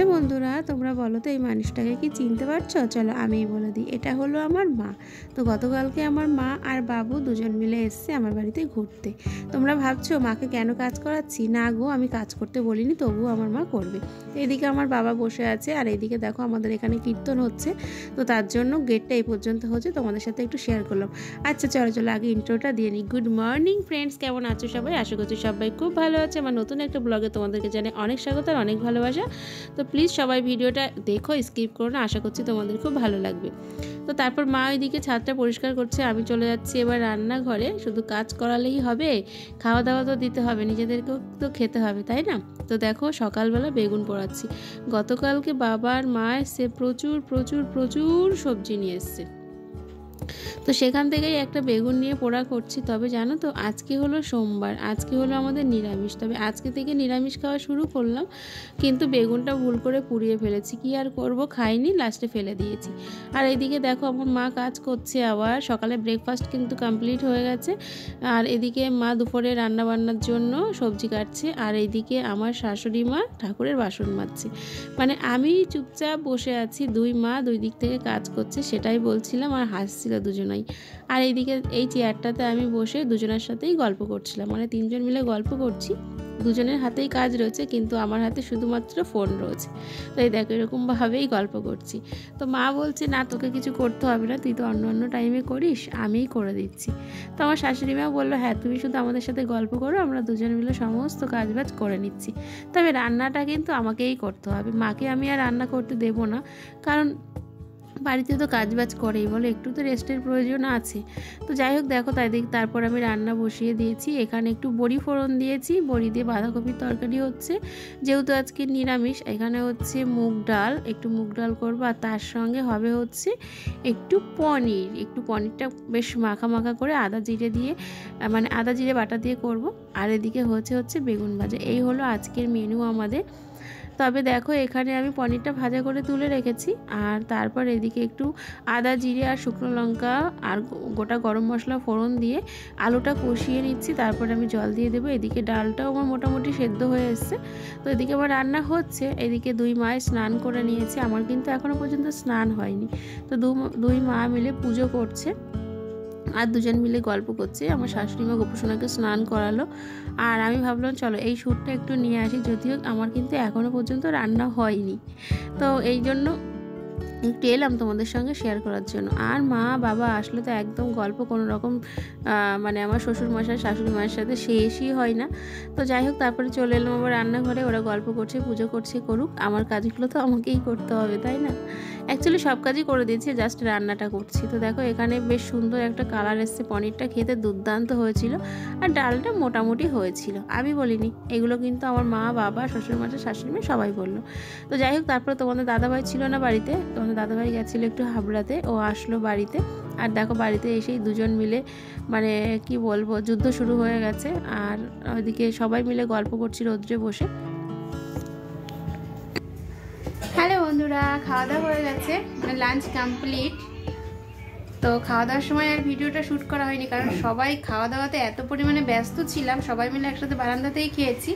আচ্ছা বন্ধুরা, তোমরা বলো তো এই মানুষটাকে কি চিনতে পারছো? চলো আমিই বলে দিই, এটা হলো আমার মা। তো গতকালকে আমার মা আর বাবু দুজন মিলে এসছে আমার বাড়িতে ঘুরতে। তোমরা ভাবছো মাকে কেন কাজ করাচ্ছি? না গো, আমি কাজ করতে বলিনি, তবুও আমার মা করবে। এদিকে আমার বাবা বসে আছে, আর এইদিকে দেখো আমাদের এখানে কীর্তন হচ্ছে। তো তার জন্য গেটটা এই পর্যন্ত হচ্ছে, তোমাদের সাথে একটু শেয়ার করলাম। আচ্ছা চলো আগে ইন্ট্রোটা দিয়ে নিই। গুড মর্নিং ফ্রেন্ডস, কেমন আছো সবাই? আশা করছি সবাই খুব ভালো আছে। আমার নতুন একটা ব্লগে তোমাদেরকে জানাই অনেক স্বাগত আর অনেক ভালোবাসা। তো প্লিজ সবাই ভিডিওটা দেখো, স্কিপ করো না, আশা করছি তোমাদের খুব ভালো লাগবে। তো তারপর মা ওইদিকে ছাদটা পরিষ্কার করছে, আমি চলে যাচ্ছি এবার রান্নাঘরে। শুধু কাজ করালেই হবে? খাওয়া দাওয়া তো দিতে হবে, নিজেদেরকেও তো খেতে হবে, তাই না? তো দেখো সকালবেলা বেগুন পোড়াচ্ছি। গতকালকে বাবার মা এসে প্রচুর প্রচুর প্রচুর সবজি নিয়ে এসছে, তো সেখান থেকেই একটা বেগুন নিয়ে পোড়া করছি। তবে জানো তো আজকে হলো সোমবার, আজকে হলো আমাদের নিরামিষ। তবে আজকে থেকে নিরামিষ খাওয়া শুরু করলাম, কিন্তু বেগুনটা ভুল করে পুড়িয়ে ফেলেছি। কি আর করব, খাইনি, লাস্টে ফেলে দিয়েছি। আর এইদিকে দেখো আমার মা কাজ করছে আবার। সকালে ব্রেকফাস্ট কিন্তু কমপ্লিট হয়ে গেছে, আর এদিকে মা দুপুরে রান্না বান্নার জন্য সবজি কাটছে, আর এইদিকে আমার শাশুড়ি মা ঠাকুরের বাসন মাজছে। মানে আমি চুপচাপ বসে আছি, দুই মা দুই দিক থেকে কাজ করছে, সেটাই বলছিলাম, আর হাসছিল দুজনাই। আর এইদিকে এই চেয়ারটাতে আমি বসে দুজনের সাথেই গল্প করছিলাম, মানে তিনজন মিলে গল্প করছি। দুজনের হাতেই কাজ রয়েছে, কিন্তু আমার হাতে শুধুমাত্র ফোন রয়েছে। তো এই দেখো এরকমভাবেই গল্প করছি। তো মা বলছে, না তোকে কিছু করতে হবে না, তুই তো অন্য অন্য টাইমে করিস, আমিই করে দিচ্ছি। তো আমার শাশুড়ি মা বললো, হ্যাঁ তুমি শুধু আমাদের সাথে গল্প করো, আমরা দুজন মিলে সমস্ত কাজবাজ করে নিচ্ছি। তবে রান্নাটা কিন্তু আমাকেই করতে হবে, মাকে আমি আর রান্না করতে দেবো না, কারণ বাড়িতে তো কাজবাজ করেই, বলে একটু তো রেস্টের প্রয়োজন আছে। তো যাই হোক দেখো, তারপর আমি রান্না বসিয়ে দিয়েছি। এখানে একটু বড়ি ফোড়ন দিয়েছি, বড়ি দিয়ে বাঁধাকপির তরকারি হচ্ছে, যেহেতু আজকে নিরামিষ। এখানে হচ্ছে মুগ ডাল, একটু মুগ ডাল করবো, আর তার সঙ্গে হবে হচ্ছে একটু পনিরটা বেশ মাখা মাখা করে আদা জিরে দিয়ে, মানে আদা জিরে বাটা দিয়ে করব। আর এদিকে হচ্ছে বেগুন ভাজা। এই হলো আজকের মেনু আমাদের। তবে দেখো এখানে আমি পনিরটা ভাজা করে তুলে রেখেছি, আর তারপর এদিকে একটু আদা জিরে আর শুকনো লঙ্কা আর গোটা গরম মশলা ফোড়ন দিয়ে আলুটা কষিয়ে নিচ্ছি। তারপর আমি জল দিয়ে দেবো। এদিকে ডালটাও আমার মোটামুটি সেদ্ধ হয়ে এসছে। তো এদিকে আমার রান্না হচ্ছে, এদিকে দুই মায়ে স্নান করে নিয়েছে, আমার কিন্তু এখনও পর্যন্ত স্নান হয়নি। তো দুই মা মিলে পুজো করছে আর দুজন মিলে গল্প করছে। আমার শাশুড়ি মা গোপুসোনাকে স্নান করালো, আর আমি ভাবলাম চলো এই শ্যুটটা একটু নিয়ে আসি, যদিও আমার কিন্তু এখনও পর্যন্ত রান্না হয়নি। তো এই জন্য একটু এলাম তোমাদের সঙ্গে শেয়ার করার জন্য। আর মা বাবা আসলে তো একদম গল্প কোনো রকম, মানে আমার শ্বশুরমশাই শাশুড়ি মায়ের সাথে শেষই হয় না। তো যাই হোক তারপরে চলে এলাম আবার রান্নাঘরে। ওরা গল্প করছে, পুজো করছে, করুক, আমার কাজগুলো তো আমাকেই করতে হবে, তাই না? অ্যাকচুয়ালি সব কাজই করে দিয়েছি, জাস্ট রান্নাটা করছি। তো দেখো এখানে বেশ সুন্দর একটা কালার এসছে, পনিরটা খেতে দুর্দান্ত হয়েছিল, আর ডালটা মোটামুটি হয়েছিল। আমি বলিনি, এগুলো কিন্তু আমার মা বাবা শ্বশুরমশাই শাশুড়ি মা সবাই বললো। তো যাই হোক তারপরে তোমাদের দাদাভাই ছিল না বাড়িতে, তোমাদের দাদাভাই গেছিলো একটু হাবড়াতে, ও আসলো বাড়িতে। আর দেখো বাড়িতে এসেই দুজন মিলে, মানে কি বলবো, যুদ্ধ শুরু হয়ে গেছে। আর ওইদিকে সবাই মিলে গল্প করছি রোদ্রে বসে। হ্যালো বন্ধুরা, খাওয়া দাওয়া হয়ে গেছে, মানে লাঞ্চ কমপ্লিট। তো খাওয়া দাওয়ার সময় আর ভিডিওটা শ্যুট করা হয়নি, কারণ সবাই খাওয়া দাওয়াতে এত পরিমাণে ব্যস্ত ছিলাম, সবাই মিলে একসাথে বারান্দাতেই খেয়েছি।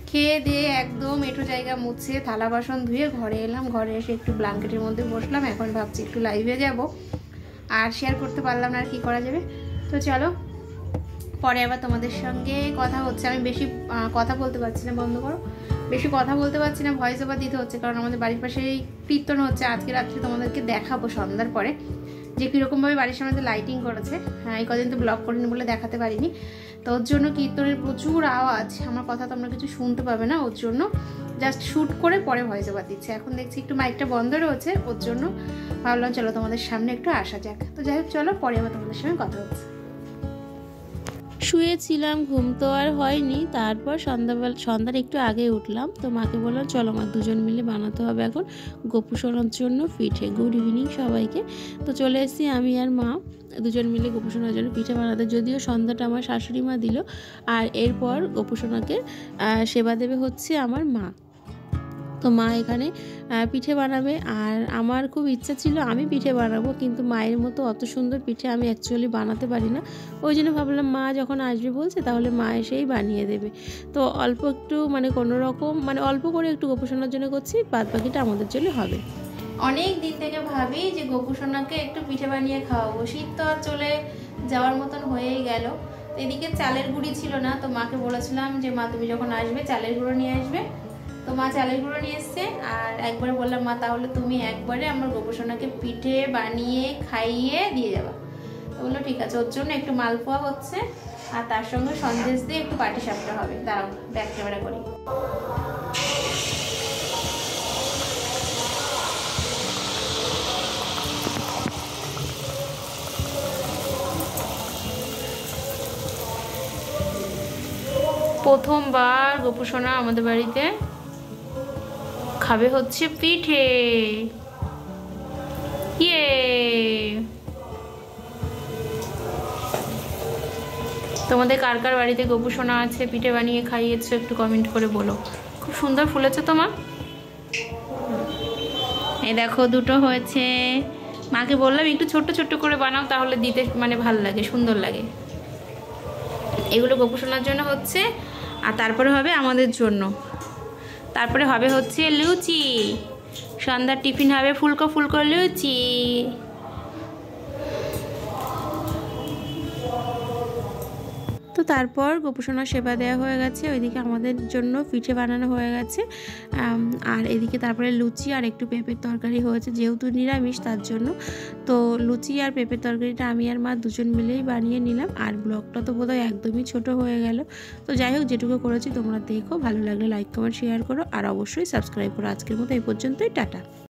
খেয়ে দিয়ে একদম এঁটো জায়গা মুছে থালা বাসন ধুয়ে ঘরে এলাম। ঘরে এসে একটু ব্ল্যাঙ্কেটের মধ্যে বসলাম। এখন ভাবছি একটু লাইভে যাব, আর শেয়ার করতে পারলাম না, আর কি করা যাবে। তো চলো পরে আবার তোমাদের সঙ্গে কথা হচ্ছে। আমি বেশি কথা বলতে পারছি না, বন্ধ করো। বেশি কথা বলতে পারছি না, ভয়েস ওভার দিতে হচ্ছে, কারণ আমাদের বাড়ির পাশেই কীর্তন হচ্ছে। আজকে রাত্রে তোমাদেরকে দেখাবো সন্ধ্যার পরে যে কীরকমভাবে বাড়ির সামনে লাইটিং করেছে। হ্যাঁ, এই কদিন তো ব্লগ করিনি বলে দেখাতে পারিনি। তো ওর জন্য কীর্তনের প্রচুর আওয়াজ, আমার কথা তোমরা কিছু শুনতে পাবে না, ওর জন্য জাস্ট শ্যুট করে পরে ভয়েস ওভার দিচ্ছে। এখন দেখছি একটু মাইকটা বন্ধ রয়েছে, ওর জন্য ভাবলাম চলো তোমাদের সামনে একটু আসা যাক। তো যাই হোক চলো পরে আবার তোমাদের সঙ্গে কথা হচ্ছে। শুয়েছিলাম, ঘুম তো আর হয়নি। তারপর সন্ধ্যার একটু আগে উঠলাম। তো মাকে বললাম চলো মা, দুজন মিলে বানাতে হবে এখন গোপুসোনার জন্য পিঠে। গুড ইভিনিং সবাইকে। তো চলে এসেছি আমি আর মা দুজন মিলে গোপুসোনার জন্য পিঠে বানাতে। যদিও সন্ধ্যাটা আমার শাশুড়ি মা দিল, আর এরপর গোপুসোনাকে সেবা দেবে হচ্ছে আমার মা। তো মা এখানে পিঠে বানাবে, আর আমার খুব ইচ্ছা ছিল আমি পিঠে বানাবো, কিন্তু মায়ের মতো অত সুন্দর পিঠে আমি অ্যাকচুয়ালি বানাতে পারি না। ওই জন্য ভাবলাম মা যখন আসবে বলছে তাহলে মা এসেই বানিয়ে দেবে। তো অল্প একটু মানে কোনো রকম মানে অল্প করে একটু গোপুসোনার জন্য করছি, বাদ বাকিটা আমাদের জন্য হবে। অনেক দিন থেকে ভাবি যে গোপুসোনাকে একটু পিঠে বানিয়ে খাওয়াবো, শীত তো আর চলে যাওয়ার মতন হয়েই গেল। এদিকে চালের গুঁড়ি ছিল না, তো মাকে বলেছিলাম যে মা তুমি যখন আসবে চালের গুঁড়ো নিয়ে আসবে। তো মা চালের গুঁড়ো নিয়ে এসছে, আর একবারে বললাম মা তাহলে তুমি একবারে আমার গোপুসোনাকে পিঠে বানিয়ে খাইয়ে দিয়ে যাবা। তো বললো ঠিক আছে। ওর জন্য একটু মালপোয়া হচ্ছে, আর তার সঙ্গে সন্দেশ দিয়ে একটু পাটিসাপটা হবে। দাঁড়াও ব্যাক ক্যামেরা করি। প্রথমবার গোপুসোনা আমাদের বাড়িতে খাবে হচ্ছে পিঠে। ইয়ে, তোমাদের কার কার বাড়িতে গোপুসোনা আছে পিঠে বানিয়ে খাইয়েছো একটু কমেন্ট করে বলো। খুব সুন্দর ফুলেছে তোমার। এই দেখো দুটো হয়েছে। মাকে বললাম একটু ছোট্ট ছোট্ট করে বানাও, তাহলে দিতে মানে ভাল লাগে, সুন্দর লাগে। এগুলো গোপুসোনার জন্য হচ্ছে, আর তারপরে হবে আমাদের জন্য। তারপরে হবে হচ্ছে লুচি, সন্ধ্যার টিফিন হবে ফুলকো ফুলকো লুচি। তো তারপর গোপুসোনার সেবা দেওয়া হয়ে গেছে, ওইদিকে আমাদের জন্য পিঠে বানানো হয়ে গেছে, আর এদিকে তারপরে লুচি আর একটু পেঁপের তরকারি হয়েছে, যেহেতু নিরামিষ তার জন্য। তো লুচি আর পেঁপের তরকারিটা আমি আর মা দুজন মিলেই বানিয়ে নিলাম। আর ব্লগটা তো বোধহয় একদমই ছোট হয়ে গেল। তো যাই হোক, যেটুকু করেছি তোমরা দেখো, ভালো লাগলে লাইক কমেন্ট শেয়ার করো, আর অবশ্যই সাবস্ক্রাইব করো। আজকের মতো এই পর্যন্তই, টাটা।